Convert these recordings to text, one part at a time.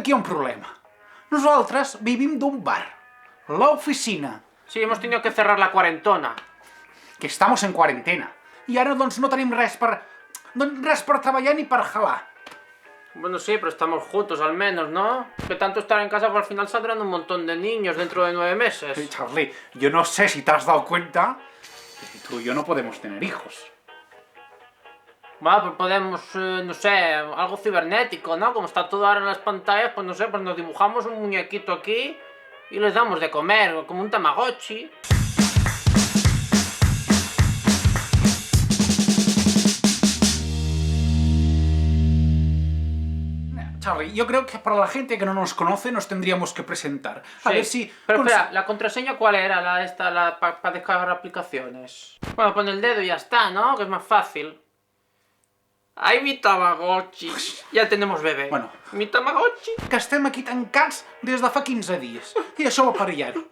aquí hi ha un problema. Nosaltres vivim d'un bar, l'oficina, Sí, hemos tenido que cerrar la cuarentona. que estamos en quarantena. I ara, doncs, no tenim res per treballar ni per jalar. Bueno, sí, pero estamos juntos al menos, ¿no? De tanto estar en casa, pues al final saldrán un montón de niños dentro de 9 meses. Sí, Charlie, yo no sé si te has dado cuenta que tú y yo no podemos tener hijos. Va, pues podemos, no sé, algo cibernético, ¿no? Como está todo ahora en las pantallas, pues no sé, pues nos dibujamos un muñequito aquí y les damos de comer, como un Tamagotchi. Charlie, yo creo que para la gente que no nos conoce nos tendríamos que presentar. A Sí. ver si... Pero espera, ¿la contraseña cuál era? Para descargar aplicaciones. Bueno, pon el dedo y ya está, ¿no? Que es más fácil. ¡Ay, mi Tamagotchi! Ja tenemos bebé. Bueno. Mi Tamagotchi. Que estem aquí tancats des de fa 15 dies. I això va perillar-ho.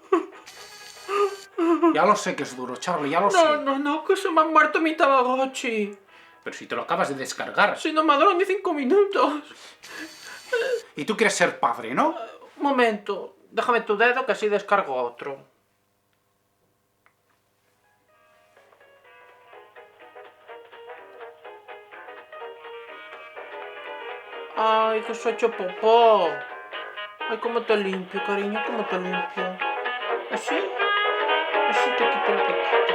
Ya lo sé que es duro, Charlie, ya lo sé. No, que se me ha muerto mi Tamagotchi. Pero si te lo acabas de descargar. Si no me ha durado ni 5 minutos. Y tú quieres ser padre, ¿no? Un momento, déjame tu dedo que así descargo otro. Ay, que se ha hecho popó. Ay, cómo te limpio, cariño, cómo te limpio. ¿Así? Así te quito lo que quito.